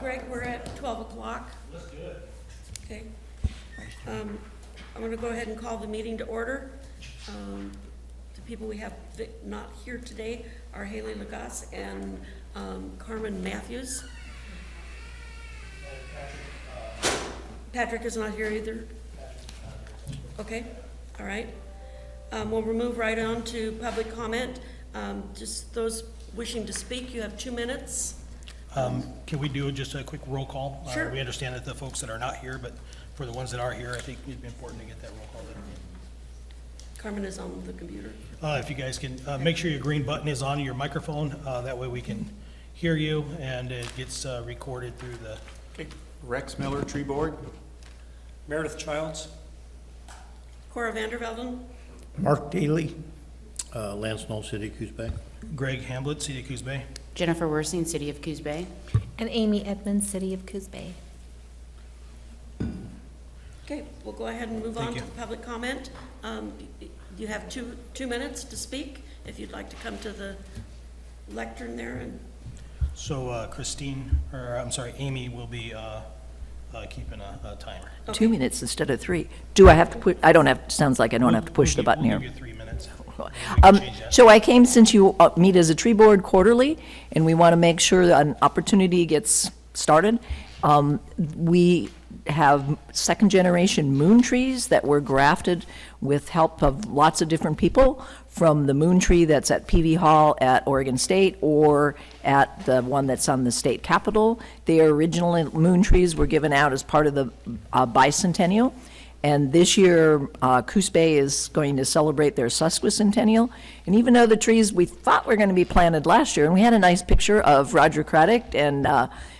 Greg, we're at 12 o'clock. Let's do it. Okay. I'm going to go ahead and call the meeting to order. The people we have not here today are Haley Lagasse and Carmen Matthews. Patrick is not here either. Okay, all right. We'll move right on to public comment. Just those wishing to speak, you have 2 minutes. Can we do just a quick roll call? Sure. We understand that the folks that are not here, but for the ones that are here, I think it'd be important to get that roll call done. Carmen is on the computer. If you guys can, make sure your green button is on your microphone, that way we can hear you, and it gets recorded through the... Okay, Rex Miller, Tree Board. Meredith Childs. Cora Vandervelden. Mark Daly, Lance Knoll, City of Coos Bay. Greg Hamblett, City of Coos Bay. Jennifer Worsing, City of Coos Bay. And Amy Edmonds, City of Coos Bay. Okay, we'll go ahead and move Thank on you. to the public comment. You have two minutes to speak, if you'd like to come to the lectern there. And So Amy will be keeping a timer. okay. 2 minutes instead of 3. Do I have to put, I don't have, sounds like I don't have to push the button We'll here. give you 3 minutes. We can change that. So I came since you meet as a tree board quarterly, and we want to make sure that an opportunity gets started. We have second-generation moon trees that were grafted with help of lots of different people, from the moon tree that's at PV Hall at Oregon State or at the one that's on the state capitol. The original moon trees were given out as part of the bicentennial. And this year, Coos Bay is going to celebrate their sesquicentennial. And even though the trees we thought were going to be planted last year, and we had a nice picture of Roger Craddock and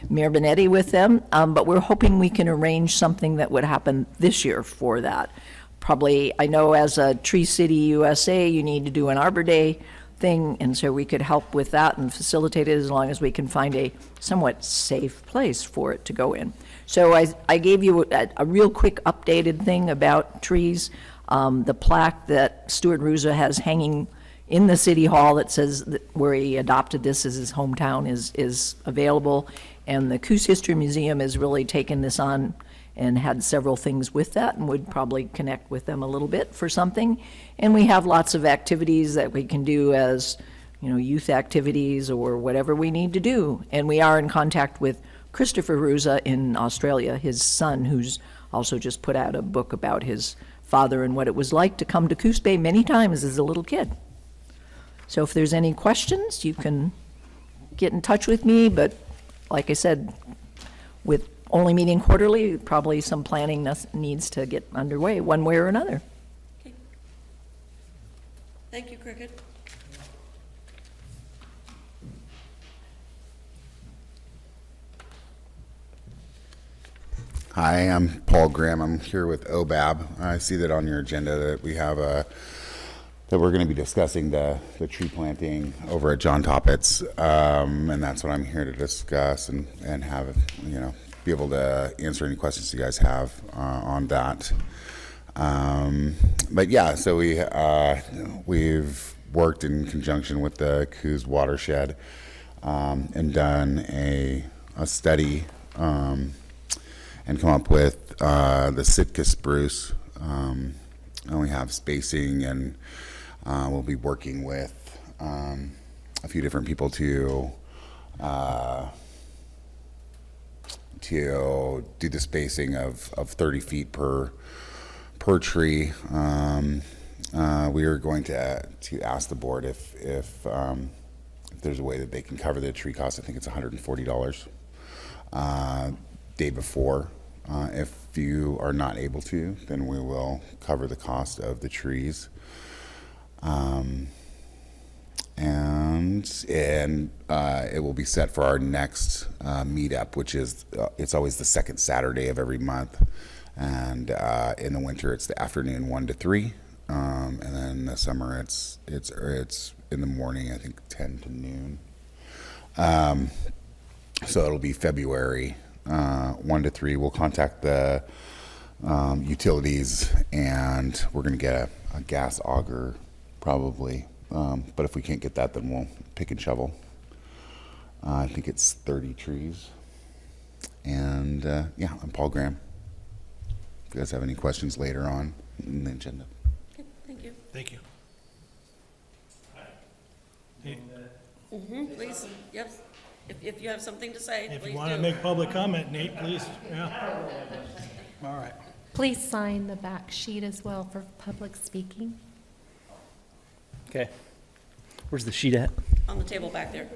Mayor Benetti with them, but we're hoping we can arrange something that would happen this year for that. Probably, I know as a Tree City USA, you need to do an Arbor Day thing, and so we could help with that and facilitate it as long as we can find a somewhat safe place for it to go in. So I gave you a real quick updated thing about trees. The plaque that Stuart Ruza has hanging in the city hall that says that where he adopted this as his hometown is available. And the Coos History Museum has really taken this on and had several things with that, and would probably connect with them a little bit for something. And we have lots of activities that we can do as, youth activities or whatever we need to do. And we are in contact with Christopher Ruza in Australia, his son, who's also just put out a book about his father and what it was like to come to Coos Bay many times as a little kid. So if there's any questions, you can get in touch with me, but like I said, with only meeting quarterly, probably some planning needs to get underway one way or another. Okay. Thank you, Cricket. Hi, I'm Paul Graham. I'm here with OBAB. I see that on your agenda that we have that we're going to be discussing the tree planting over at John Toppet's, and that's what I'm here to discuss and have be able to answer any questions you guys have on that. But yeah, so we've worked in conjunction with the Coos watershed and done a study and come up with the Sitka spruce. And we have spacing, and we'll be working with a few different people to do the spacing of 30 feet per tree. We are going to ask the board if there's a way that they can cover the tree cost. I think it's $140 day before. If you are not able to, then we will cover the cost of the trees. And it will be set for our next meetup, which is it's always the second Saturday of every month, and in the winter it's the afternoon 1 to 3, and then in the summer it's in the morning, I think 10 to noon. So it'll be February 1 to 3. We'll contact the utilities, and we're going to get a gas auger probably. But if we can't get that, then we'll pick and shovel. I think it's 30 trees. And yeah, I'm Paul Graham. If you guys have any questions later on in the agenda. Okay, thank you. Thank you. Please, yes. If you have something to say, If please you want to do. make public comment, Nate, please, yeah. All right. Please sign the back sheet as well for public speaking. Okay. Where's the sheet at? On the table back there.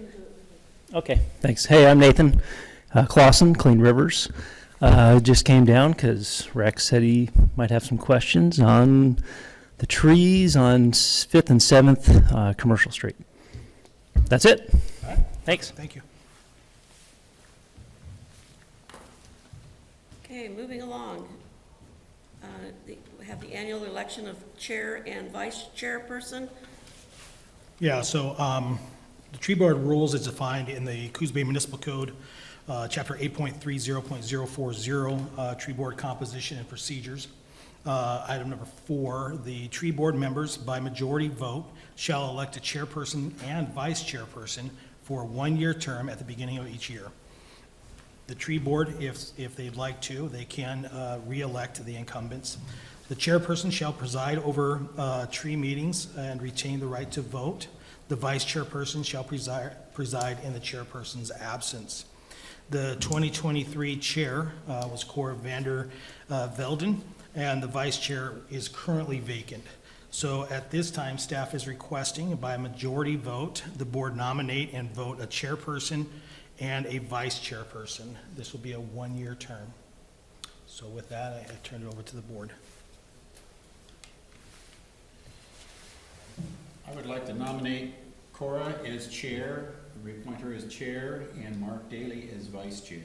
Okay, thanks. Hey, I'm Nathan Clausen, Clean Rivers. Just came down because Rex said he might have some questions on the trees on 5th and 7th Commercial Street. That's it. Thanks. Thank you. Okay, moving along. We have the annual election of chair and vice chairperson. Yeah, so the tree board rules is defined in the Coos Bay Municipal Code, Chapter 8.30.040, Tree Board Composition and Procedures. Item number 4, the tree board members by majority vote shall elect a chairperson and vice chairperson for a 1-year term at the beginning of each year. The tree board, if they'd like to, they can re-elect the incumbents. The chairperson shall preside over tree meetings and retain the right to vote. The vice chairperson shall preside in the chairperson's absence. The 2023 chair was Cora Vander Velden, and the vice chair is currently vacant. So at this time, staff is requesting by a majority vote, the board nominate and vote a chairperson and a vice chairperson. This will be a 1-year term. So with that, I turn it over to the board. I would like to nominate Cora as chair, reappoint her as chair, and Mark Daly as vice chair.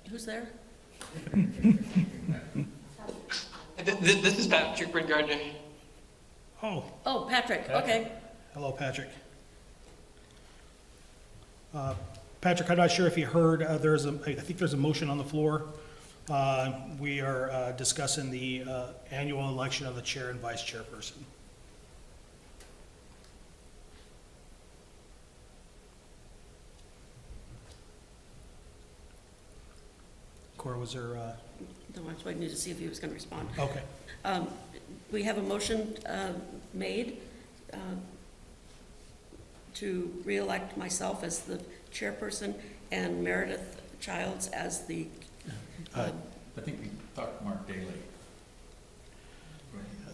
Who's there? This is Patrick Gardner. Oh, Patrick, okay. Hello, Patrick. Patrick, I'm not sure if you heard, I think there's a motion on the floor. We are discussing the annual election of the chair and vice chairperson. Cora, was there, No, I was waiting to see if he was going to respond. okay. We have a motion made to re-elect myself as the chairperson and Meredith Childs as the, I think we talked Mark Daly.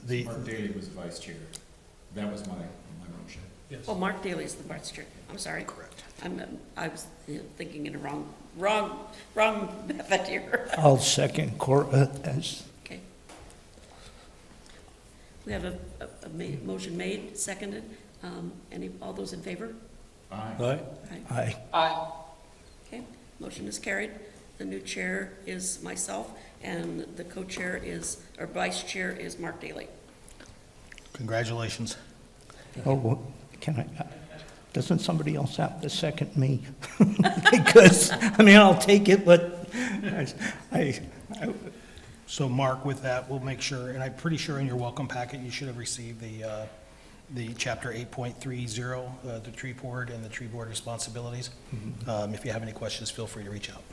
The- Mark Daly was vice chair. That was my motion. oh, Mark Daly is the vice chair. I'm sorry. Correct. I was thinking in a wrong method here. I'll second Cora as, Okay. We have a motion made, seconded. All those in favor? Aye. Aye. aye. Aye. Okay, motion is carried. The new chair is myself, and the co-chair is, or vice chair is Mark Daly. Congratulations. Oh, well, can I, doesn't somebody else have to second me? Because, I mean, I'll take it, but I So Mark, with that, we'll make sure, and I'm pretty sure in your welcome packet, you should have received the chapter 8.30, the tree board and the tree board responsibilities. If you have any questions, feel free to reach out.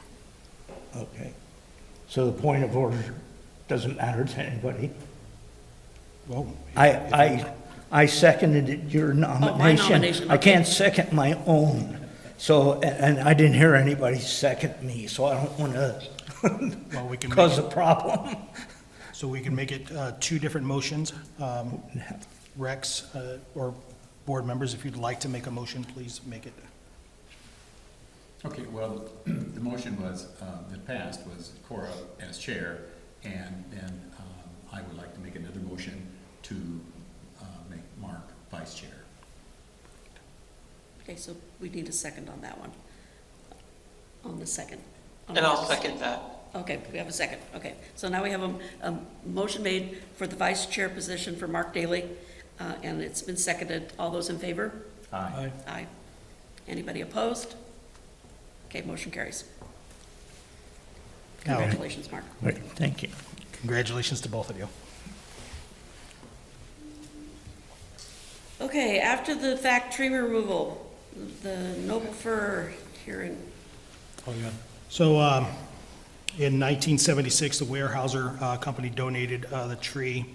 okay. So the point of order doesn't matter to anybody? Well, I seconded your nomination. nomination, I okay. can't second my own. So, and I didn't hear anybody second me, so I don't want to well, we can make cause a it, problem. so we can make it two different motions. Rex, or board members, if you'd like to make a motion, please make it. Okay, well, the motion was, that passed was Cora as chair, and then I would like to make another motion to make Mark vice chair. Okay, so we need a second on that one. On the second. And I'll second that. Okay, we have a second. Okay, so now we have a motion made for the vice chair position for Mark Daly, and it's been seconded. All those in favor? Aye. Aye. Anybody opposed? Okay, motion carries. Now- Congratulations, Mark. Right, thank you. Congratulations to both of you. Okay, after the fact tree removal, the Noble Fir hearing. Oh, yeah. So, in 1976, the Weyerhaeuser Company donated the tree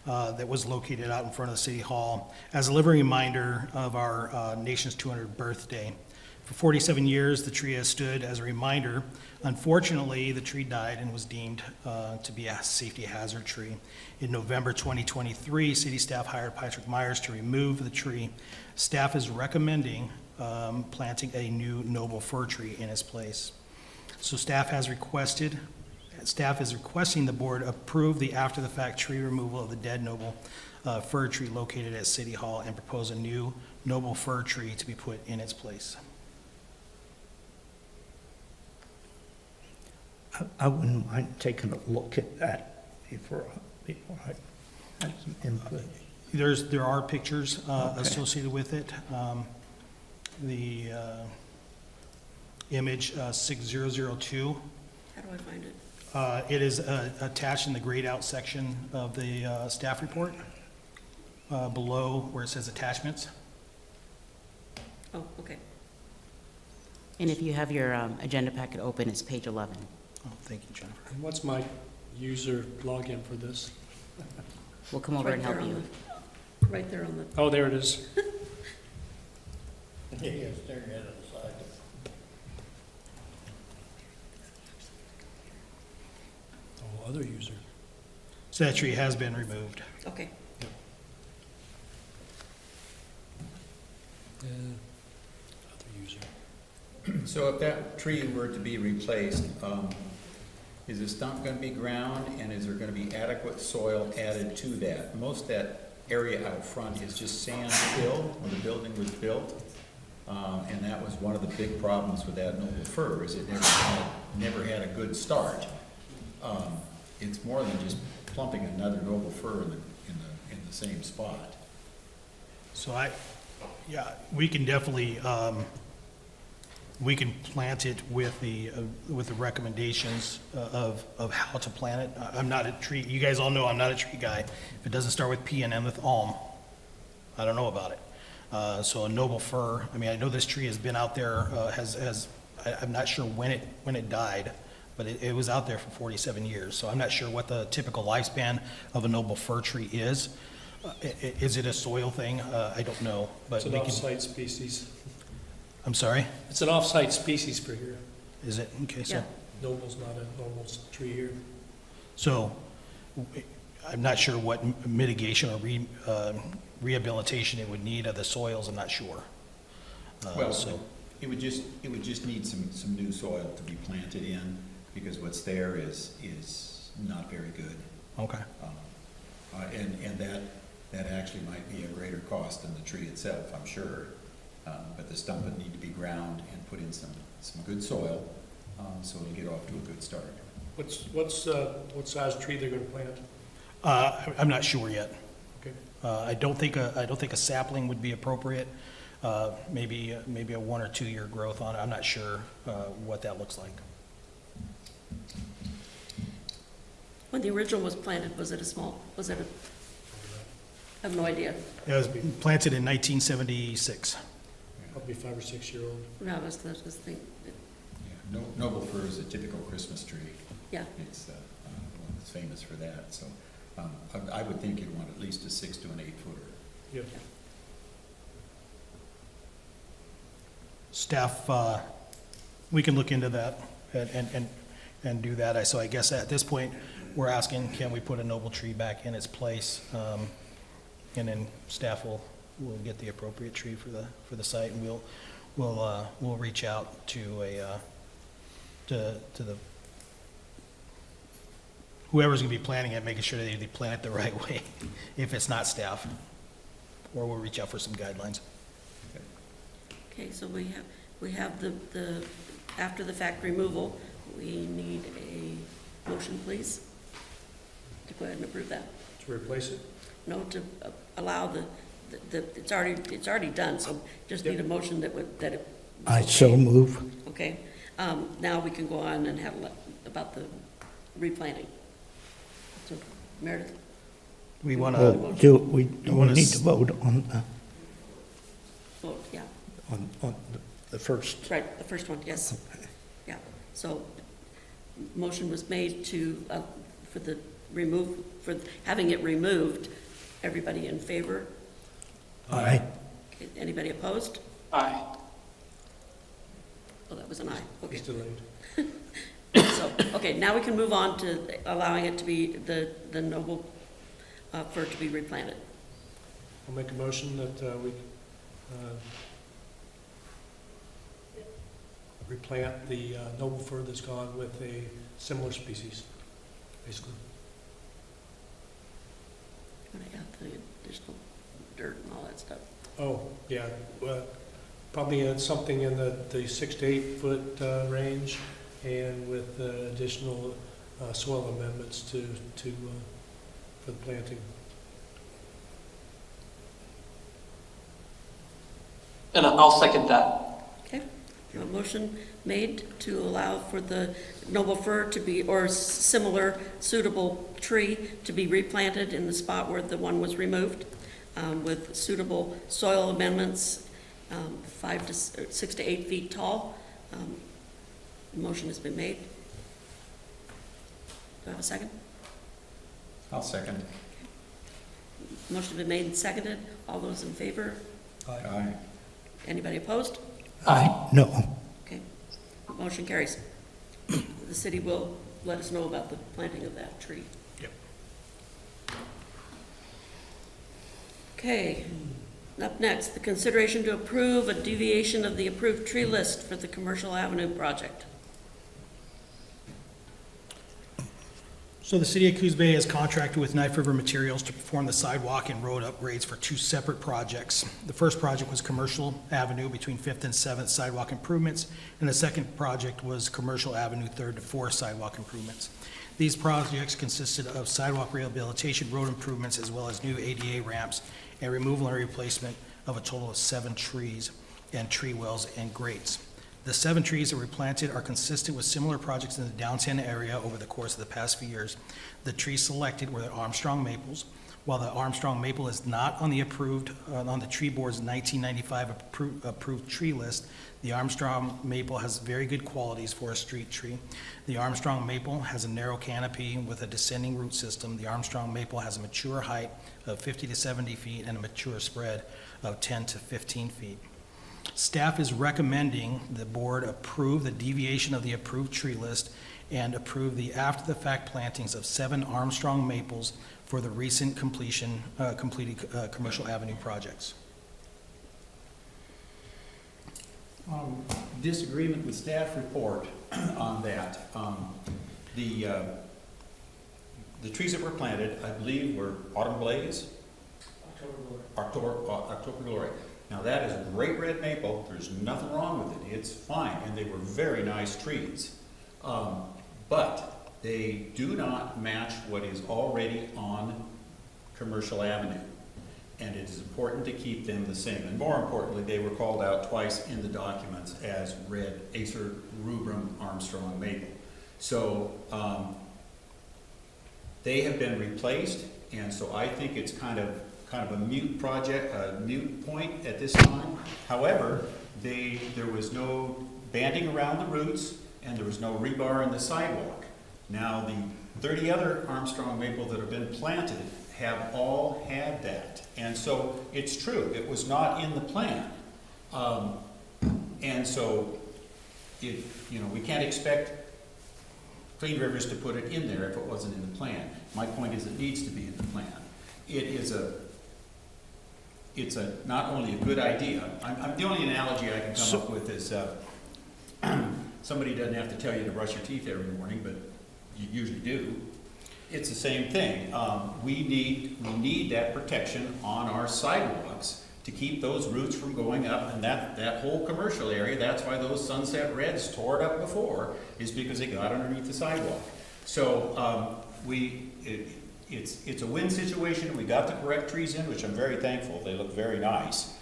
that was located out in front of the City Hall as a living reminder of our nation's 200th birthday. For 47 years, the tree has stood as a reminder. Unfortunately, the tree died and was deemed to be a safety hazard tree. In November 2023, city staff hired Patrick Myers to remove the tree. Staff is recommending planting a new noble fir tree in its place. So staff is requesting the board approve the after-the-fact tree removal of the dead noble fir tree located at City Hall and propose a new noble fir tree to be put in its place. I wouldn't mind taking a look at that before I have some input. There are pictures Okay. associated with it. The image 6002, How do I find it? it is attached in the grayed out section of the staff report, below where it says attachments. Oh, okay. And if you have your agenda packet open, it's page 11. Oh, thank you, Jennifer. And what's my user login for this? We'll come It's over right and help there on you. Right there on the, Oh, there it is. Oh, other user. So that tree has been removed. okay. Other user. So if that tree were to be replaced, is the stump going to be ground, and is there going to be adequate soil added to that? Most of that area out front is just sand fill when the building was built, and that was one of the big problems with that noble fir, is it never had a good start. It's more than just plumping another noble fir in the same spot. So yeah, we can definitely, we can plant it with the recommendations of how to plant it. I'm not a tree, you guys all know I'm not a tree guy. If it doesn't start with P and end with alm, I don't know about it. So a noble fir, I mean, I know this tree has been out there, I'm not sure when it died, but it was out there for 47 years. So I'm not sure what the typical lifespan of a noble fir tree is. Is it a soil thing? I don't know, but It's an we can, off-site species. I'm sorry, It's an off-site species for here. is it? Okay, so. Yeah. Noble's not a normal tree here. So, I'm not sure what mitigation or rehabilitation it would need of the soils, I'm not sure. Well, So, it would just need some new soil to be planted in, because what's there is not very good. okay, And that actually might be a greater cost than the tree itself, I'm sure. But the stump would need to be ground and put in some good soil, so it'll get off to a good start. What size tree they're gonna plant? I'm not sure yet. Okay. I don't think a sapling would be appropriate. Maybe a 1 or 2 year growth on it, I'm not sure what that looks like. When the original was planted, was it I have no idea. It was planted in 1976. Probably 5 or 6 year old. No, I was just thinking, Yeah, Noble fir is a typical Christmas tree. yeah. It's one that's famous for that, so I would think you'd want at least a 6 to an 8 footer. Yep. Staff, we can look into that and do that. So I guess at this point, we're asking, can we put a noble tree back in its place? And then staff will get the appropriate tree for the site, and we'll reach out to the whoever's gonna be planning it, making sure that they plant it the right way, if it's not staff. Or we'll reach out for some guidelines. Okay, so we have the after the fact removal. We need a motion, please, to go ahead and approve that. To replace it? No, to allow it's already done, so just need a motion that it. I so move. Okay, now we can go on and have about the replanting. So Meredith, We want Well, to, we wanna need s- to vote on vote, yeah. on the first. Right, the first one, yes. Yeah, so motion was made to, for the for having it removed. Everybody in favor? Aye. Okay, anybody opposed? Aye. Oh, that was an aye, okay. It's delayed. So, okay, now we can move on to allowing it to be, the noble fir to be replanted. I'll make a motion that we replant the noble fir that's gone with a similar species, basically. I'm gonna add the additional dirt and all that stuff. Oh, yeah, probably something in the 6 to 8 foot range, and with additional soil amendments for the planting. And I'll second that. Okay, a motion made to allow for the noble fir to be, or similar suitable tree to be replanted in the spot where the one was removed, with suitable soil amendments, 6 to 8 feet tall. The motion has been made. Do I have a second? I'll second. Motion has been made and seconded. All those in favor? Aye. Anybody opposed? Aye. No. Okay, motion carries. The city will let us know about the planting of that tree. Yep. Okay, up next, the consideration to approve a deviation of the approved tree list for the Commercial Avenue project. So the city of Coos Bay has contracted with Knife River Materials to perform the sidewalk and road upgrades for 2 separate projects. The first project was Commercial Avenue between 5th and 7th sidewalk improvements, and the second project was Commercial Avenue 3rd to 4th sidewalk improvements. These projects consisted of sidewalk rehabilitation, road improvements, as well as new ADA ramps, and removal and replacement of a total of 7 trees and tree wells and grates. The 7 trees that were planted are consistent with similar projects in the downtown area over the course of the past few years. The trees selected were the Armstrong maples. While the Armstrong maple is not on the on the tree board's 1995 approved tree list, the Armstrong maple has very good qualities for a street tree. The Armstrong maple has a narrow canopy with a descending root system. The Armstrong maple has a mature height of 50 to 70 feet and a mature spread of 10 to 15 feet. Staff is recommending the board approve the deviation of the approved tree list and approve the after-the-fact plantings of 7 Armstrong maples for the recent completed Commercial Avenue projects. Disagreement with staff report on that. The trees that were planted, I believe, were Autumn Blaze? October Glory. Now that is a great red maple, there's nothing wrong with it, it's fine, and they were very nice trees. But they do not match what is already on Commercial Avenue. And it is important to keep them the same. And more importantly, they were called out twice in the documents as red Acer rubrum Armstrong maple. So they have been replaced, and so I think it's kind of a mute project, a mute point at this time. However, there was no banding around the roots, and there was no rebar in the sidewalk. Now, the 30 other Armstrong maple that have been planted have all had that. And so it's true, it was not in the plan. And so, we can't expect Clean Rivers to put it in there if it wasn't in the plan. My point is it needs to be in the plan. It's not only a good idea, the only analogy I can come up with is somebody doesn't have to tell you to brush your teeth every morning, but you usually do. It's the same thing. We need that protection on our sidewalks to keep those roots from going up, and that whole commercial area, that's why those Sunset Reds tore it up before, is because they got underneath the sidewalk. So it's a win situation. We got the correct trees in, which I'm very thankful. They look very nice.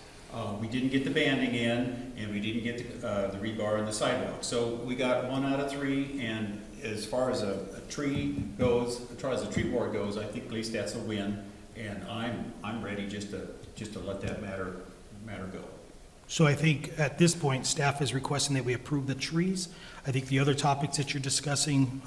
We didn't get the banding in, and we didn't get the rebar in the sidewalk. So we got 1 out of 3, and as far as a tree goes, as far as the tree board goes, I think at least that's a win, and I'm ready just to let that matter go. So I think at this point, staff is requesting that we approve the trees. I think the other topics that you're discussing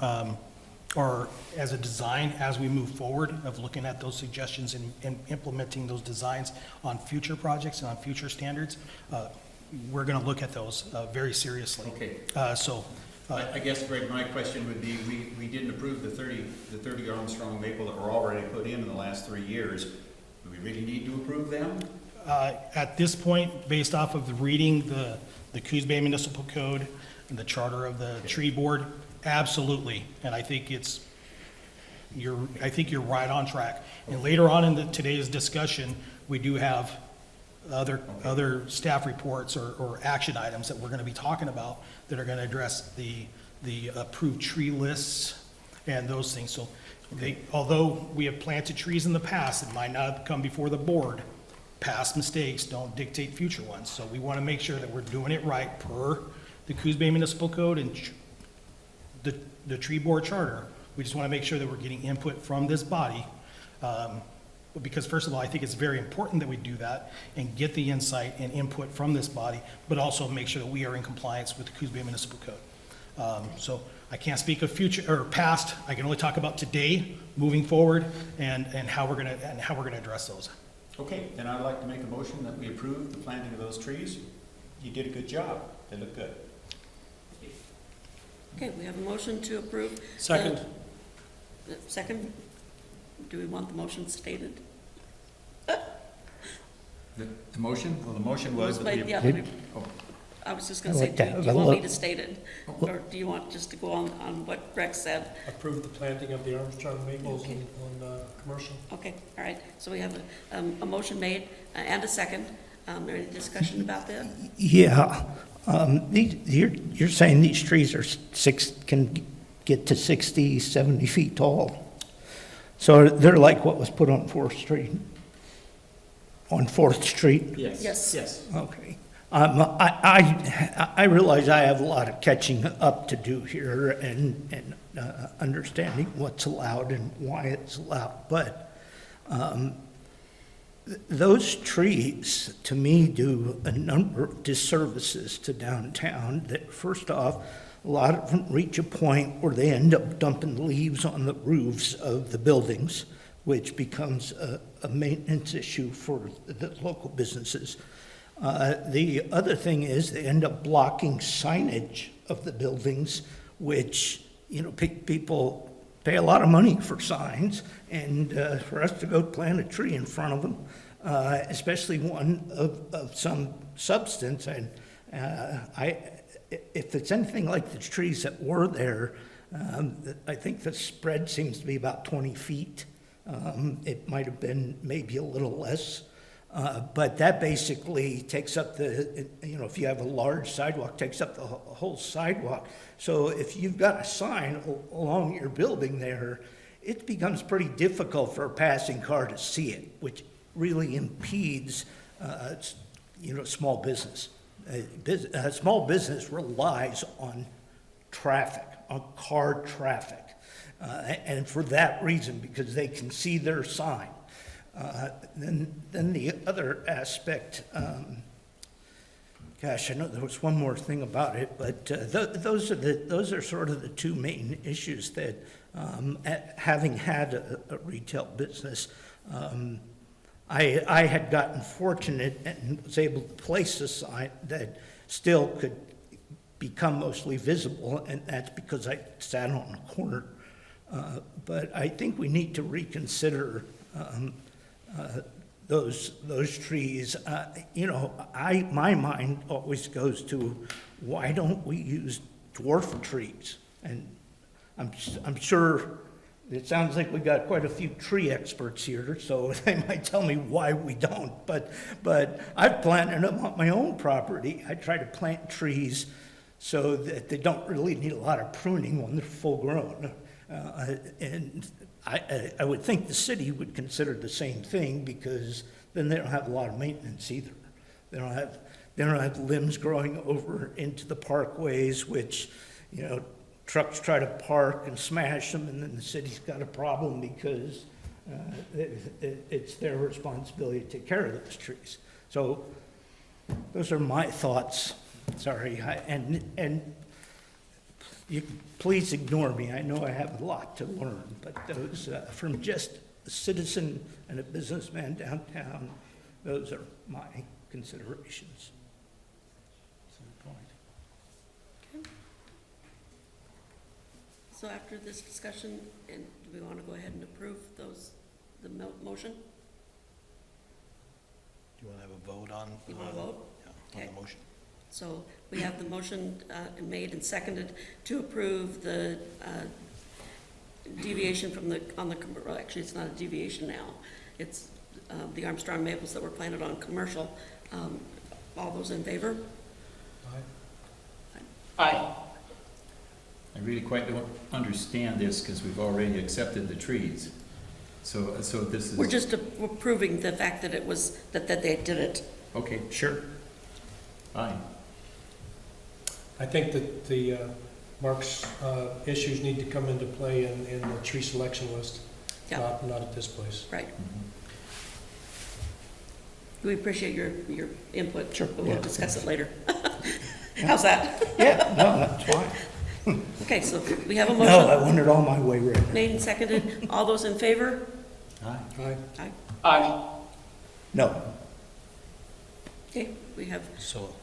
are as a design, as we move forward, of looking at those suggestions and implementing those designs on future projects and on future standards. We're going to look at those very seriously. Okay. I I guess, Greg, my question would be, we didn't approve the 30 Armstrong maple that were already put in the last 3 years. Do we really need to approve them? At this point, based off of reading the Coos Bay Municipal Code and the charter of the tree board, absolutely. And I think you're right on track. And later on in today's discussion, we do have other staff reports or action items that we're going to be talking about that are going to address the approved tree lists and those things. So although we have planted trees in the past, it might not have come before the board. Past mistakes don't dictate future ones. So we want to make sure that we're doing it right per the Coos Bay Municipal Code and the tree board charter. We just want to make sure that we're getting input from this body. Because first of all, I think it's very important that we do that and get the insight and input from this body, but also make sure that we are in compliance with the Coos Bay Municipal Code. So I can't speak of future or past. I can only talk about today, moving forward, and how we're gonna address those. Okay, then I'd like to make a motion that we approve the planting of those trees. You did a good job. They look good. Okay, we have a motion to approve. Second. Second? Do we want the motion stated? The motion? Well, the motion was that we... Yeah, Oh, I was just gonna I'd say, like to do have you a want me look. to state it? Or do you want just to go on what Rex said? Approve the planting of the Armstrong maples Okay. on commercial. Okay, all right. So we have a motion made and a second. Any discussion about that? Yeah, you're saying these trees are can get to 60, 70 feet tall. So they're like what was put on 4th Street? On 4th Street? Yes. Yes. Okay. I realize I have a lot of catching up to do here and understanding what's allowed and why it's allowed, but those trees, to me, do a number of disservices to downtown. That first off, a lot of them reach a point where they end up dumping leaves on the roofs of the buildings, which becomes a maintenance issue for the local businesses. The other thing is they end up blocking signage of the buildings, which, people pay a lot of money for signs, and for us to go plant a tree in front of them, especially one of some substance, and if it's anything like the trees that were there, I think the spread seems to be about 20 feet. It might have been maybe a little less. But that basically takes up if you have a large sidewalk, takes up the whole sidewalk. So if you've got a sign along your building there, it becomes pretty difficult for a passing car to see it, which really impedes, small business. Small business relies on traffic, on car traffic. And for that reason, because they can see their sign. Then the other aspect, I know there was one more thing about it, but those are sort of the two main issues that, having had a retail business, I had gotten fortunate and was able to place a sign that still could become mostly visible, and that's because I sat on a corner. But I think we need to reconsider those trees. My mind always goes to, why don't we use dwarf trees? And I'm sure it sounds like we got quite a few tree experts here, so they might tell me why we don't. But I've planted them on my own property. I try to plant trees so that they don't really need a lot of pruning when they're full grown. And I would think the city would consider the same thing, because then they don't have a lot of maintenance either. They don't have limbs growing over into the parkways, which, trucks try to park and smash them, and then the city's got a problem because it's their responsibility to take care of those trees. So those are my thoughts. Sorry, and you please ignore me. I know I have a lot to learn, but those, from just a citizen and a businessman downtown, those are my considerations. So after this discussion, and do we want to go ahead and approve the motion? Do you want to have a vote on? You want to vote? Yeah, on Okay. the motion. So we have the motion made and seconded to approve the deviation from well, actually, it's not a deviation now. It's the Armstrong maples that were planted on commercial. All those in favor? Aye. I really quite don't understand this because we've already accepted the trees. So this is. We're just approving the fact that it was, that they did it. Okay, sure. Fine. I think that the Mark's issues need to come into play in the tree selection list, Yeah. not at this place. Right. Mhm. We appreciate your input. Sure, But we'll yeah. discuss it later. How's that? Yeah, no, that's fine. Okay, so we have a No, I motion want it all my way right now. made and seconded. All those in favor? Aye. Aye. Aye. Aye. No, Okay, we have, So,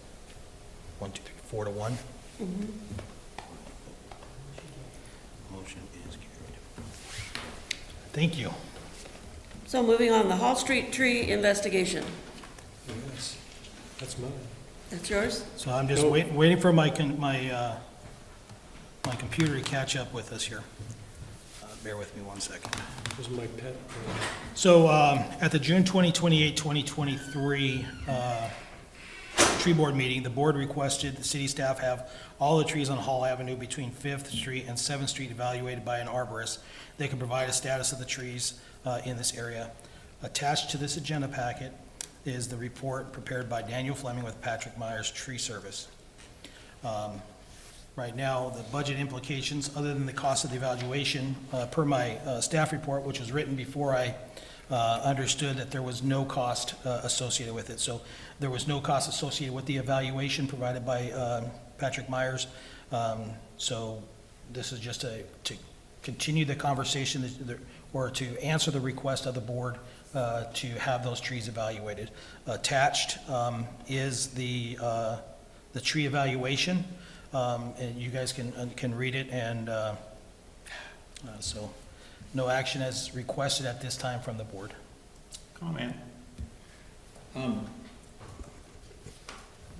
1, 2, 3, 4 to 1. mhm. Motion is carried. Thank you. So moving on, the Hall Street tree investigation. Yes, that's mine. That's yours? So I'm just Nope. waiting for my computer to catch up with us here. Bear with me one second. This is my pet. So at the June 28, 2023 tree board meeting, the board requested the city staff have all the trees on Hall Avenue between 5th Street and 7th Street evaluated by an arborist. They can provide a status of the trees in this area. Attached to this agenda packet is the report prepared by Daniel Fleming with Patrick Myers Tree Service. Right now, the budget implications, other than the cost of the evaluation, per my staff report, which was written before I understood that there was no cost associated with it. So there was no cost associated with the evaluation provided by Patrick Myers. So this is just to continue the conversation or to answer the request of the board to have those trees evaluated. Attached is the tree evaluation. And you guys can read it, and so no action is requested at this time from the board. Comment.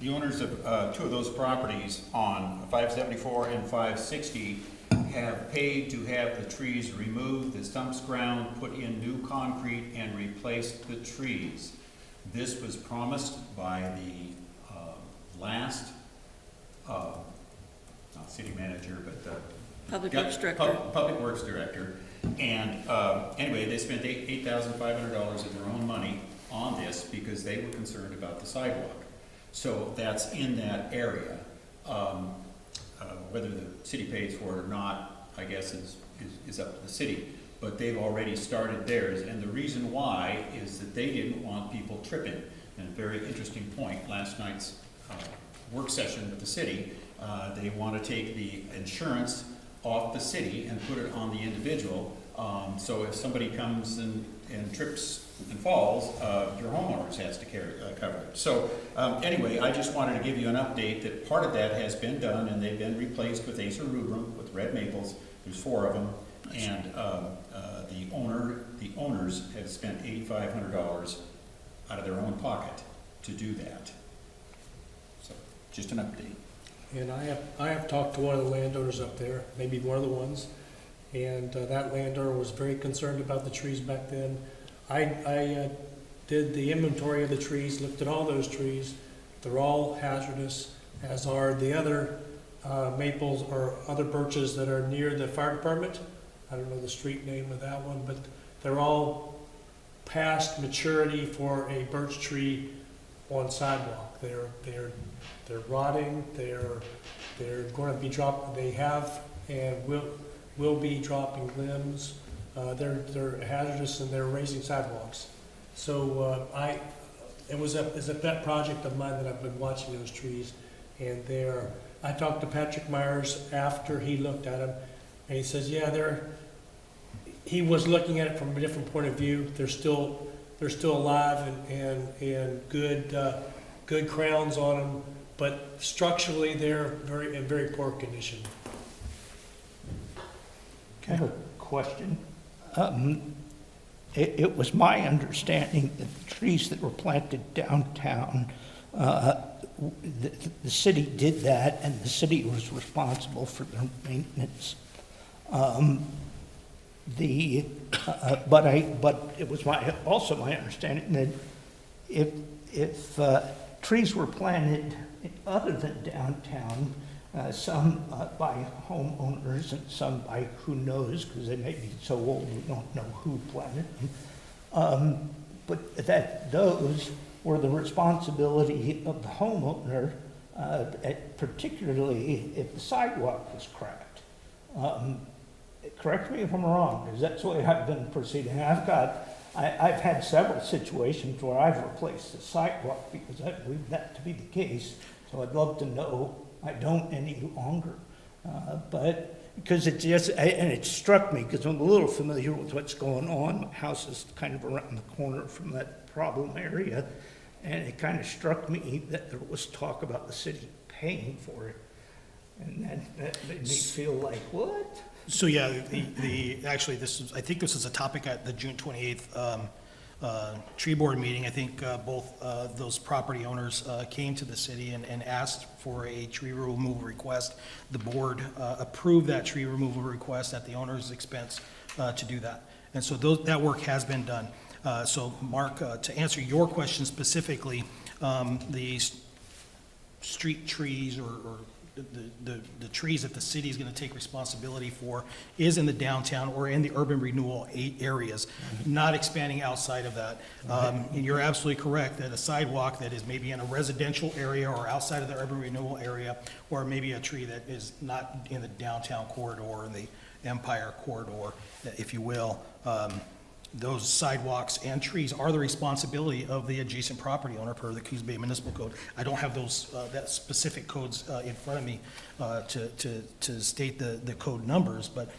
The owners of two of those properties on 574 and 560 have paid to have the trees removed, the stumps ground, put in new concrete, and replaced the trees. This was promised by the last not city manager, but the Public Works Director. Public Works Director. And anyway, they spent $8,500 of their own money on this because they were concerned about the sidewalk. So that's in that area. Whether the city pays for it or not, I guess is up to the city. But they've already started theirs, and the reason why is that they didn't want people tripping. And a very interesting point, last night's work session with the city, they want to take the insurance off the city and put it on the individual. So if somebody comes and trips and falls, your homeowners has to cover it. So anyway, I just wanted to give you an update that part of that has been done, and they've been replaced with Acer rubrum, with red maples. There's 4 of them, and the owners have spent $8,500 out of their own pocket to do that. So just an update. And I have talked to one of the landowners up there, maybe one of the ones, and that landowner was very concerned about the trees back then. I did the inventory of the trees, looked at all those trees. They're all hazardous, as are the other maples or other birches that are near the fire department. I don't know the street name of that one, but they're all past maturity for a birch tree on sidewalk. They're rotting. They're going to be dropped. They have and will be dropping limbs. They're hazardous and they're raising sidewalks. So is a pet project of mine that I've been watching those trees, and I talked to Patrick Myers after he looked at them, and he says, yeah, he was looking at it from a different point of view. They're still alive and good crowns on them, but structurally they're in very poor condition. I have a question. It was my understanding that the trees that were planted downtown, the city did that, and the city was responsible for their maintenance. But it was also my understanding that if trees were planted other than downtown, some by homeowners and some by who knows, because they may be so old we don't know who planted them, but that those were the responsibility of the homeowner, particularly if the sidewalk was cracked. Correct me if I'm wrong, because that's the way I've been proceeding. I've had several situations where I've replaced the sidewalk because I believe that to be the case. So I'd love to know I don't any longer. But because it just, and it struck me because I'm a little familiar with what's going on. My house is kind of around the corner from that problem area. And it kind of struck me that there was talk about the city paying for it. And that made me feel like, what? So yeah, actually, I think this is a topic at the June 28th tree board meeting. I think both those property owners came to the city and asked for a tree removal request. The board approved that tree removal request at the owner's expense to do that. And so that work has been done. So Mark, to answer your question specifically, the street trees or the trees that the city is going to take responsibility for is in the downtown or in the urban renewal areas, not expanding outside of that. And you're absolutely correct that a sidewalk that is maybe in a residential area or outside of the urban renewal area, or maybe a tree that is not in the downtown corridor or in the Empire corridor, if you will, those sidewalks and trees are the responsibility of the adjacent property owner per the Coos Bay Municipal Code. I don't have those that specific codes in front of me to state the code numbers, but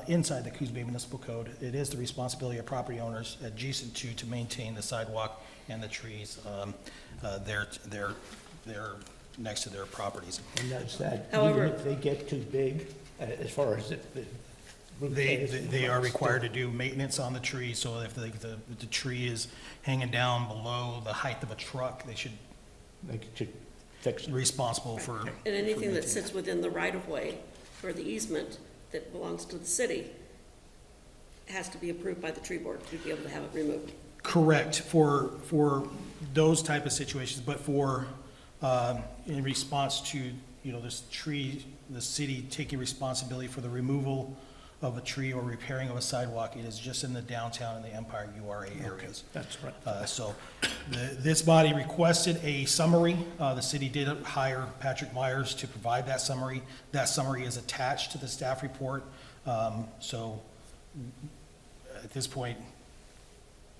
inside the Coos Bay Municipal Code, it is the responsibility of property owners adjacent to maintain the sidewalk and the trees they're next to their properties. And that's that, However- even if they get too big, as far as if the root case and They are what's required to do maintenance on the tree, so if the tree is hanging down below the height of a truck, they should They should fix be it. responsible for. And anything that sits within the right-of-way or the easement that belongs to the city has to be approved by the tree board to be able to have it removed. Correct, for those type of situations, but for, in response to, this tree, the city taking responsibility for the removal of a tree or repairing of a sidewalk, it is just in the downtown and the Empire URA areas. That's right. So this body requested a summary. The city did hire Patrick Myers to provide that summary. That summary is attached to the staff report. So at this point,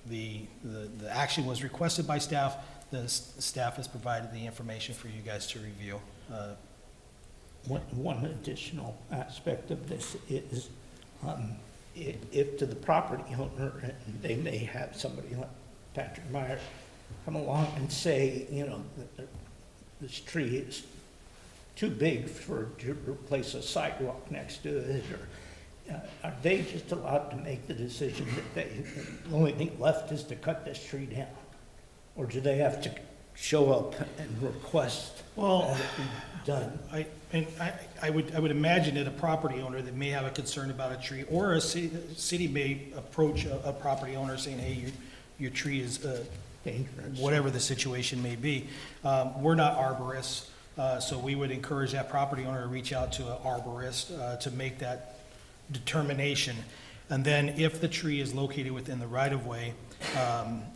the action was requested by staff. The staff has provided the information for you guys to review. One additional aspect of this is, if to the property owner, and they may have somebody like Patrick Myers come along and say, that this tree is too big to replace a sidewalk next to it, or are they just allowed to make the decision that the only thing left is to cut this tree down? Or do they have to show up and request that it be done? I would imagine that a property owner that may have a concern about a tree, or a city may approach a property owner saying, hey, your tree is Dangerous. whatever the situation may be. We're not arborists, so we would encourage that property owner to reach out to an arborist to make that determination. And then if the tree is located within the right-of-way,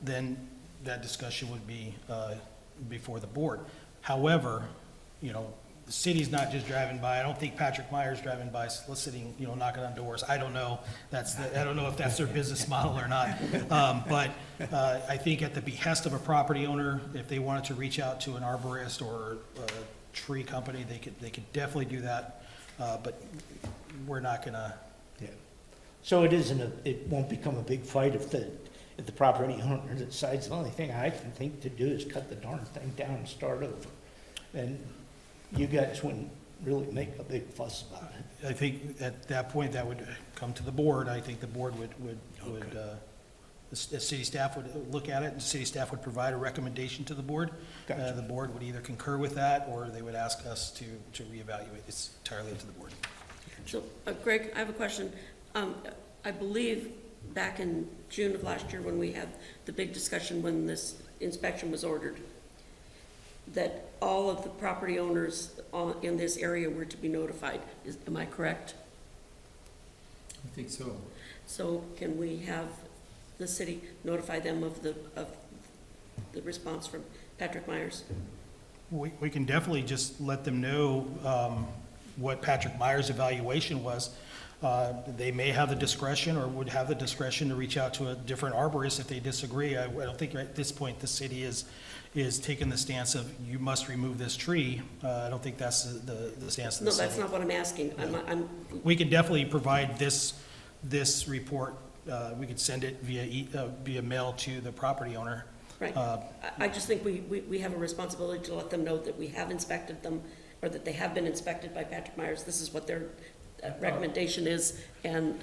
then that discussion would be before the board. However, the city's not just driving by. I don't think Patrick Meyer's driving by soliciting, knocking on doors. I don't know. I don't know if that's their business model or not. But I think at the behest of a property owner, if they wanted to reach out to an arborist or a tree company, they could definitely do that. But we're not gonna. Yeah. So it won't become a big fight if the property owner decides the only thing I can think to do is cut the darn thing down and start over. And you guys wouldn't really make a big fuss about it. I think at that point, that would come to the board. I think the board would, the city staff would look at it, and the city staff would provide a recommendation to the board. Gotcha. The board would either concur with that, or they would ask us to reevaluate. It's entirely up to the board. So, Greg, I have a question. I believe back in June of last year, when we had the big discussion when this inspection was ordered, that all of the property owners in this area were to be notified. Am I correct? I think so. So can we have the city notify them of the response from Patrick Myers? We can definitely just let them know what Patrick Meyer's evaluation was. They may have the discretion or would have the discretion to reach out to a different arborist if they disagree. I don't think at this point the city is taking the stance of you must remove this tree. I don't think that's the stance of the No, city. that's not what I'm asking. We can definitely provide this report. We could send it via mail to the property owner. Right. I just think we have a responsibility to let them know that we have inspected them, or that they have been inspected by Patrick Myers. This is what their recommendation is, and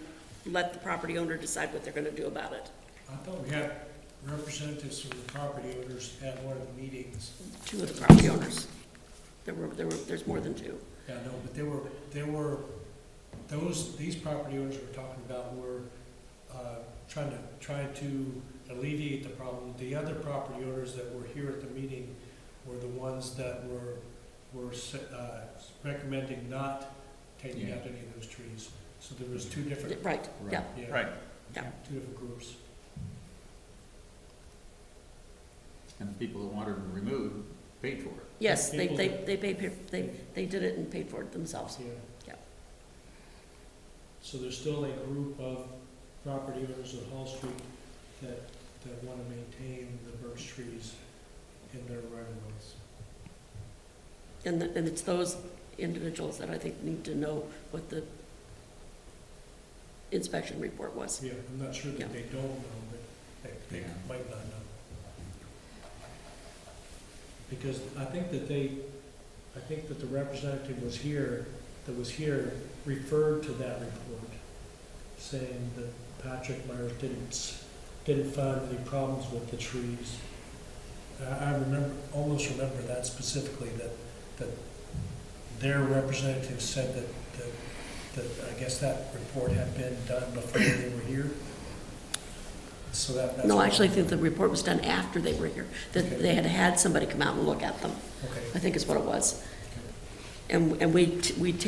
let the property owner decide what they're gonna do about it. I thought we had representatives from the property owners at one of the meetings. Two of the property owners. There's more than two. Yeah, no, but these property owners we're talking about were trying to alleviate the problem. The other property owners that were here at the meeting were the ones that were recommending not taking out any of those trees. So there was two different. Right, yeah. Right. Yeah. Two different groups. And the people that wanted them removed paid for it. Yes, they People- they did it and paid for it themselves. Yeah. Yeah. So there's still a group of property owners on Hall Street that want to maintain the birch trees in their right of ways. And it's those individuals that I think need to know what the inspection report was. Yeah, I'm not sure Yeah. that they don't know, but they Yeah. might not know. Because I think that the representative that was here referred to that report, saying that Patrick Myers didn't find any problems with the trees. I almost remember that specifically, that their representative said that I guess that report had been done before they were here. So that's. No, actually, I think the report was done after they were here, that Okay. they had had somebody come out and look at them, Okay. I think is what it was. And we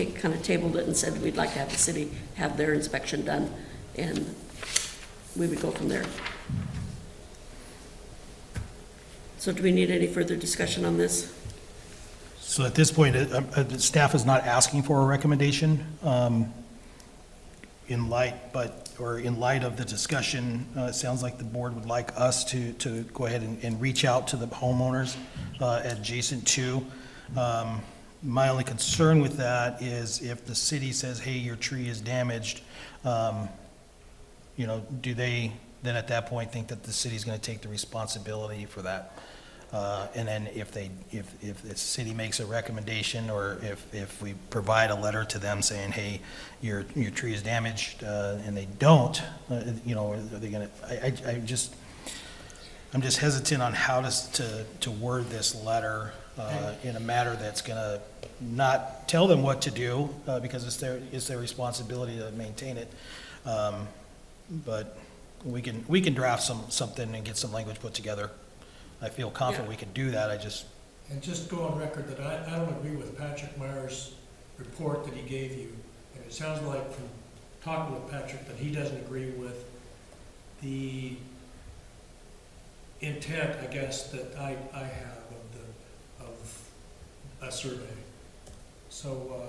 kind of tabled it and said we'd like to have the city have their inspection done, and we would go from there. So do we need any further discussion on this? So at this point, the staff is not asking for a recommendation in light of the discussion. It sounds like the board would like us to go ahead and reach out to the homeowners adjacent to. My only concern with that is if the city says, hey, your tree is damaged, do they then at that point think that the city's going to take the responsibility for that? And then if the city makes a recommendation, or if we provide a letter to them saying, hey, your tree is damaged, and they don't, are they gonna, I'm just hesitant on how to word this letter in a manner that's gonna not tell them what to do, because it's their responsibility to maintain it. But we can draft something and get some language put together. I feel confident we can do that. And just go on record that I don't agree with Patrick Meyer's report that he gave you. And it sounds like from talking with Patrick that he doesn't agree with the intent, I guess, that I have of a survey. So,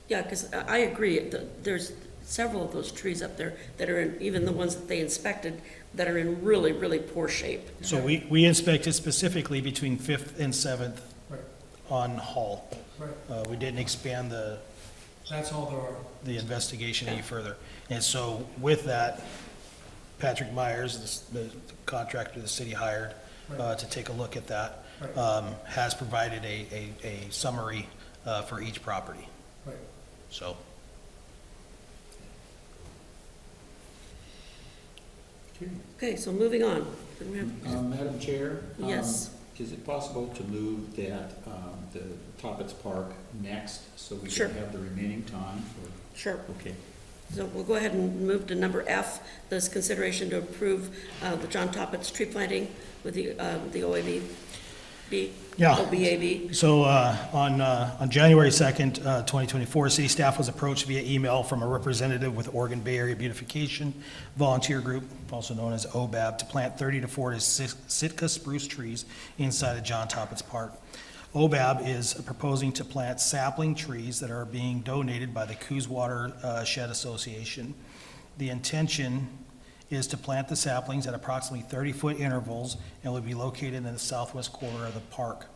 Yeah, because I agree, there's several of those trees up there that are in, even the ones that they inspected, that are in really, really poor shape. So we inspected specifically between Fifth and Seventh right, on Hall. right, We didn't expand that's all there are. the investigation any further. And so with that, Patrick Myers, the contractor the city hired to take a look at that, Right. has provided a summary for each property. Right. So, Okay, so moving on. Do we have- Madam Chair? Yes. Is it possible to move that, the Toppets Park next, so we Sure. can have the remaining time for, Sure. okay. So we'll go ahead and move to number F, this consideration to approve the John Toppet's tree planting with the OAB, Yeah. OBAB. So on January 2nd, 2024, city staff was approached via email from a representative with Oregon Bay Area Beautification Volunteer Group, also known as OBAB, to plant 30 to 40 Sitka spruce trees inside of John Toppet's Park. OBAB is proposing to plant sapling trees that are being donated by the Coos Watershed Association. The intention is to plant the saplings at approximately 30-foot intervals and will be located in the southwest corner of the park.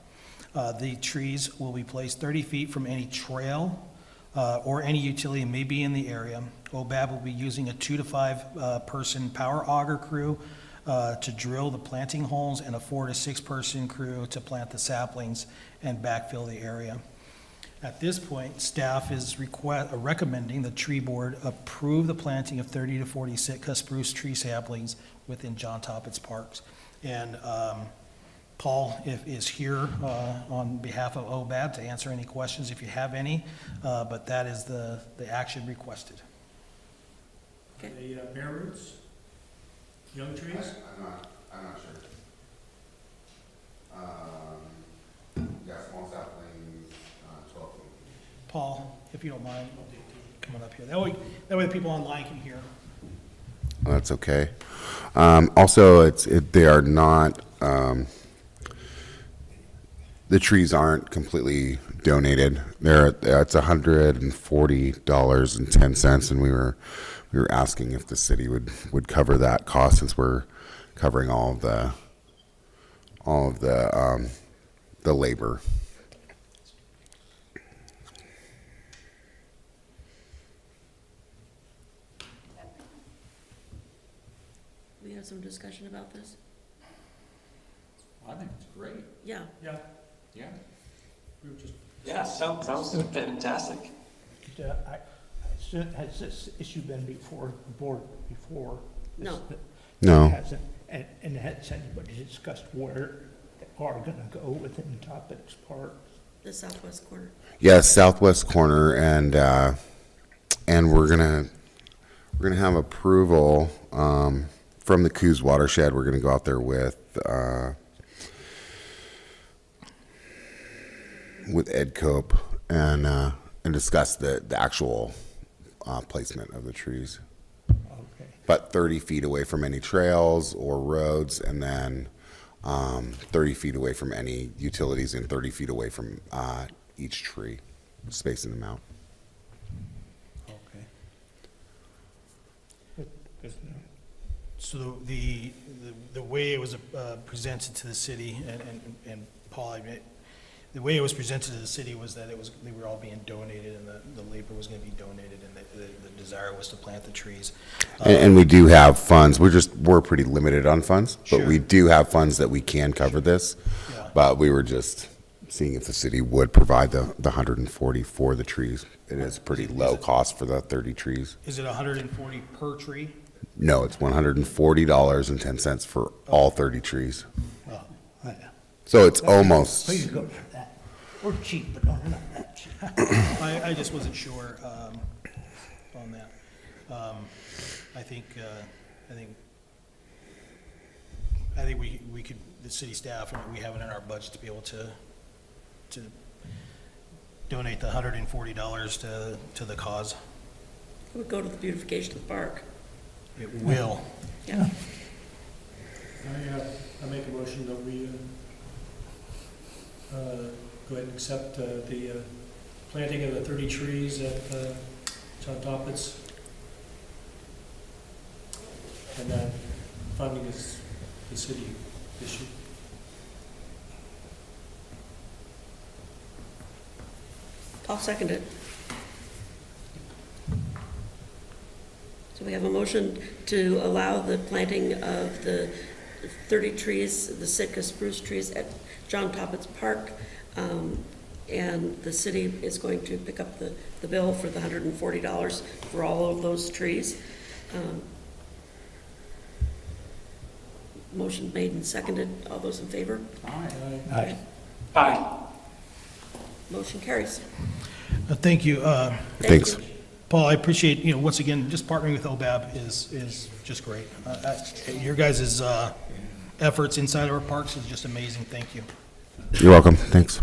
The trees will be placed 30 feet from any trail or any utility may be in the area. OBAB will be using a 2 to 5 person power auger crew to drill the planting holes and a 4 to 6 person crew to plant the saplings and backfill the area. At this point, staff is recommending the tree board approve the planting of 30 to 40 Sitka spruce tree saplings within John Toppet's parks. And Paul is here on behalf of OBAB to answer any questions if you have any, but that is the action requested. Okay. The bare roots, young trees? I'm not sure. Yeah, small saplings, 12 feet. Paul, if you don't mind, coming up here. That way the people online can hear. Well, that's okay. Also, they are not, the trees aren't completely donated. It's $140.10, and we were asking if the city would cover that cost, since we're covering all of the labor. We have some discussion about this? I think it's great, Yeah. Yeah, yeah. we were just, Yeah, sounds fantastic. Has this issue been before the board before? No. No. It hasn't, and has anybody discussed where they are gonna go within Toppet's Park? The southwest corner. Yes, southwest corner, and we're gonna have approval from the Coos Watershed. We're gonna go out there with Ed Cope and discuss the actual placement of the trees. Okay. But 30 feet away from any trails or roads, and then 30 feet away from any utilities, and 30 feet away from each tree, spacing them out. Okay. Good to know. So the way it was presented to the city, and Paul, I admit, the way it was presented to the city was that they were all being donated, and the labor was gonna be donated, and the desire was to plant the trees. And we do have funds. We're pretty limited on funds, but Sure. we do have funds that we can cover this. Yeah. But we were just seeing if the city would provide the 140 for the trees. It is pretty low cost for the 30 trees. Is it 140 per tree? No, it's $140.10 for all 30 trees. Well, So it's almost, Please go for that. We're cheap, but not that cheap. I just wasn't sure on that. I think we could, the city staff, and we have it in our budget to be able to donate the $140 to the cause. It would go to the beautification of the park. It will. Yeah. I make a motion that we go ahead and accept the planting of the 30 trees at John Toppit's. And then funding is the city issue. I'll second it. So we have a motion to allow the planting of the 30 trees, the Sitka spruce trees at John Toppit's Park. And the city is going to pick up the bill for the $140 for all of those trees. Motion made and seconded. All those in favor? Aye. Aye. Motion carries. Thank you. Thank Thanks. you. Paul, I appreciate, once again, just partnering with OBAB is just great. Your guys' efforts inside of our parks is just amazing. Thank you. You're welcome. Thanks.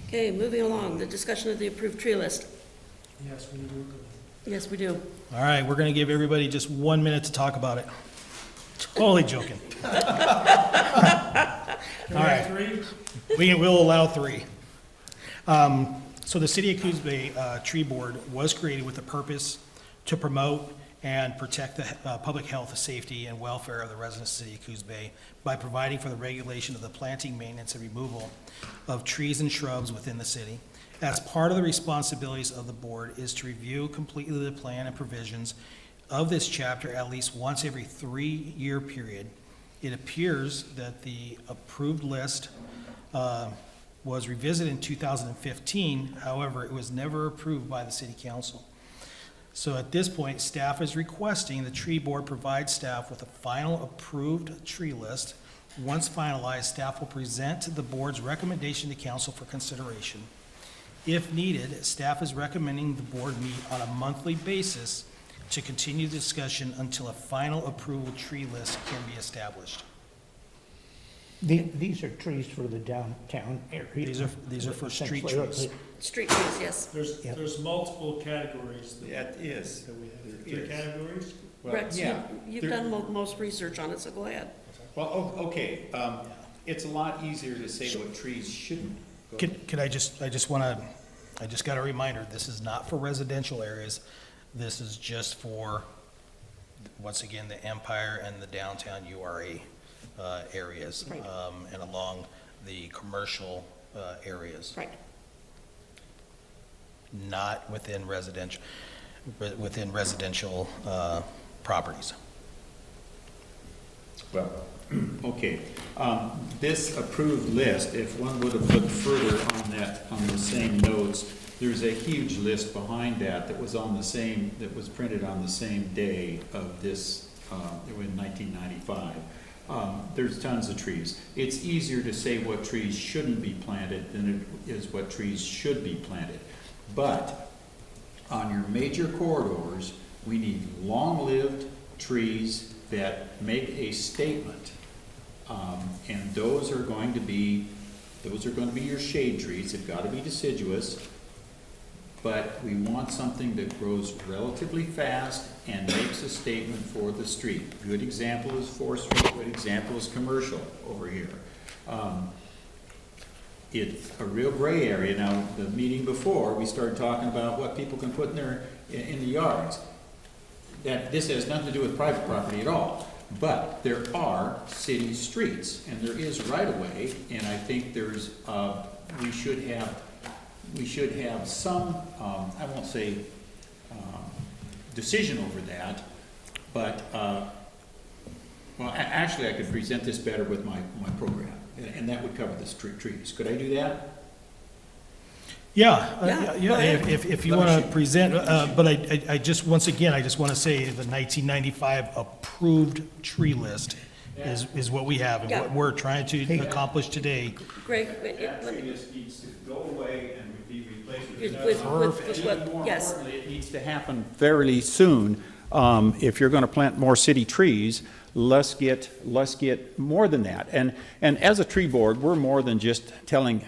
Okay, moving along, the discussion of the approved tree list. Yes, we do. Yes, we do. All right, we're going to give everybody just 1 minute to talk about it. Totally joking. All right. We'll allow 3. So the City of Coos Bay Tree Board was created with the purpose to promote and protect the public health, safety, and welfare of the residents of the City of Coos Bay by providing for the regulation of the planting, maintenance, and removal of trees and shrubs within the city. As part of the responsibilities of the board is to review completely the plan and provisions of this chapter at least once every 3-year period. It appears that the approved list was revisited in 2015. However, it was never approved by the city council. So at this point, staff is requesting the tree board provide staff with a final approved tree list. Once finalized, staff will present the board's recommendation to council for consideration. If needed, staff is recommending the board meet on a monthly basis to continue the discussion until a final approval tree list can be established. These are trees for the downtown area. These are for street Essentially, trees. Street trees, yes. Yep. There's multiple categories That is. that we have. There 3 is. categories? Well, Rex, yeah. you've There- done most research on it, so go ahead. Well, okay, it's a lot easier to say what trees shouldn't go. Can I just got a reminder, this is not for residential areas. This is just for, once again, the Empire and the downtown URA areas. Right. And along the commercial areas. Right. Not within residential properties. Well, okay, this approved list, if one would have looked further on that, on the same notes, there's a huge list behind that was on the same, that was printed on the same day of this, in 1995. There's tons of trees. It's easier to say what trees shouldn't be planted than it is what trees should be planted. But on your major corridors, we need long-lived trees that make a statement. And those are going to be your shade trees. They've got to be deciduous. But we want something that grows relatively fast and makes a statement for the street. Good example is 4th Street, good example is commercial over here. It's a real gray area. Now, the meeting before, we started talking about what people can put in the yards. This has nothing to do with private property at all. But there are city streets, and there is right-of-way, and I think we should have some, I won't say decision over that, but, actually I could present this better with my program, and that would cover the trees. Could I do that? Yeah, go ahead. if you want to present, but I just, once again, I just want to say the 1995 approved tree list is what we have, and Yeah. what we're trying to accomplish today. Greg, That let tree me, just needs to go away and be replaced with And what, even more yes. importantly, it needs to happen fairly soon. If you're going to plant more city trees, let's get more than that. And as a tree board, we're more than just telling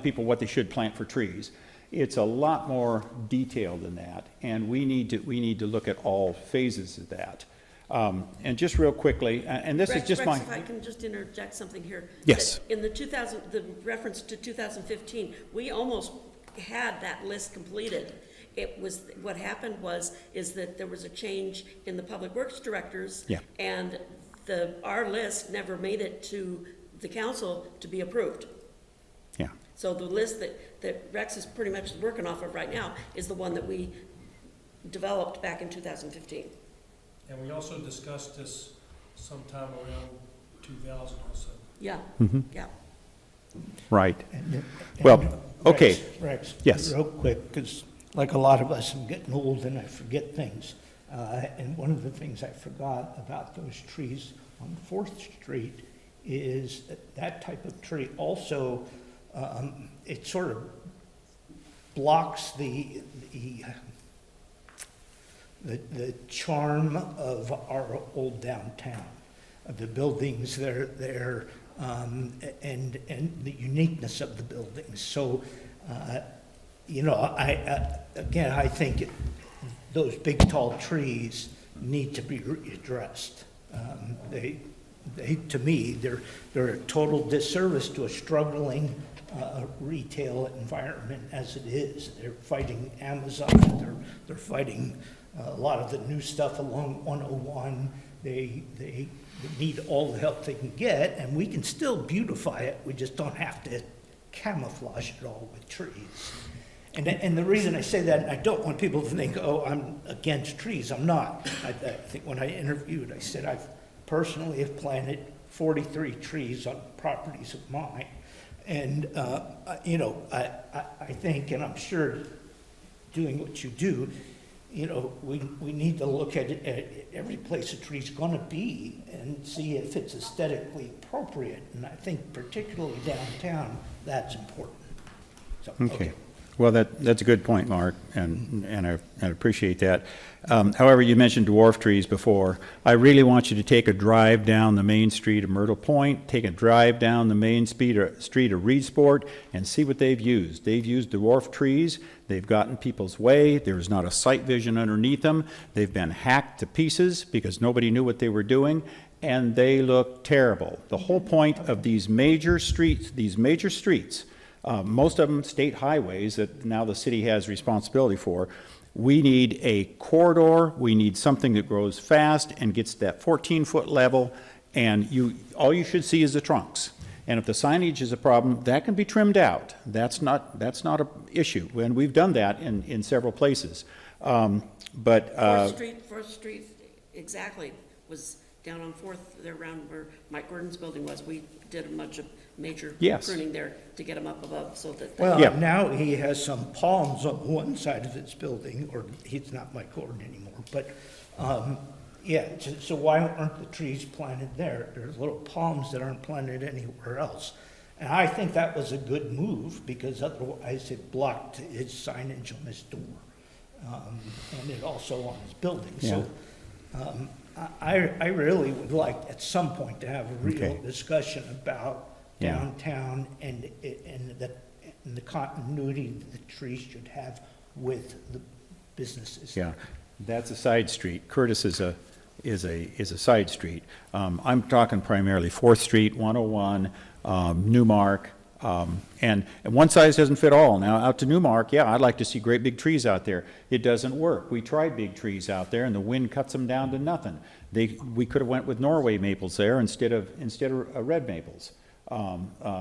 people what they should plant for trees. It's a lot more detailed than that, and we need to look at all phases of that. And just real quickly, and this is Rex, just my... if I can just interject something here. Yes. That in the reference to 2015, we almost had that list completed. It was, what happened is that there was a change in the public works directors. Yeah. And our list never made it to the council to be approved. Yeah. So the list that Rex is pretty much working off of right now is the one that we developed back in 2015. And we also discussed this sometime around 2000 also. Yeah, yeah. Right. And Well, okay. Rex, Yes. real quick, because like a lot of us, I'm getting old and I forget things. And one of the things I forgot about those trees on 4th Street is that type of tree also, it sort of blocks the charm of our old downtown, of the buildings there, and the uniqueness of the buildings. So, you know, I think those big tall trees need to be addressed. To me, they're a total disservice to a struggling retail environment as it is. They're fighting Amazon. They're fighting a lot of the new stuff along 101. They need all the help they can get, and we can still beautify it. We just don't have to camouflage it all with trees. And the reason I say that, I don't want people to think, oh, I'm against trees. I'm not. I think when I interviewed, I said I've personally have planted 43 trees on properties of mine. And, you know, I think, and I'm sure doing what you do, you know, we need to look at every place a tree's going to be and see if it's aesthetically appropriate. And I think particularly downtown, that's important. So, Okay. Well, that's a good point, Mark, and I appreciate that. However, you mentioned dwarf trees before. I really want you to take a drive down the main street of Myrtle Point, take a drive down the main street of Reedsport, and see what they've used. They've used dwarf trees. They've gotten people's way. There's not a sight vision underneath them. They've been hacked to pieces because nobody knew what they were doing, and they look terrible. The whole point of these major streets, most of them state highways that now the city has responsibility for. We need a corridor. We need something that grows fast and gets that 14-foot level, and all you should see is the trunks. And if the signage is a problem, that can be trimmed out. That's not an issue, and we've done that in several places. But 4th Street exactly was down on 4th, there around where Mike Gordon's building was. We did a bunch of major pruning there to get them up above so that. Well, now he has some palms on one side of his building, or he's not Mike Gordon anymore, but, so why aren't the trees planted there? There's little palms that aren't planted anywhere else. And I think that was a good move, because otherwise it blocked his signage on his door, and it also on his building. Yeah. So, I really would like at some point to have a real discussion about downtown and the continuity the trees should have with the businesses. Yeah, that's a side street. Curtis is a side street. I'm talking primarily 4th Street, 101, Newmark, and one size doesn't fit all. Now, out to Newmark, I'd like to see great big trees out there. It doesn't work. We tried big trees out there, and the wind cuts them down to nothing. We could have went with Norway maples there instead of red maples.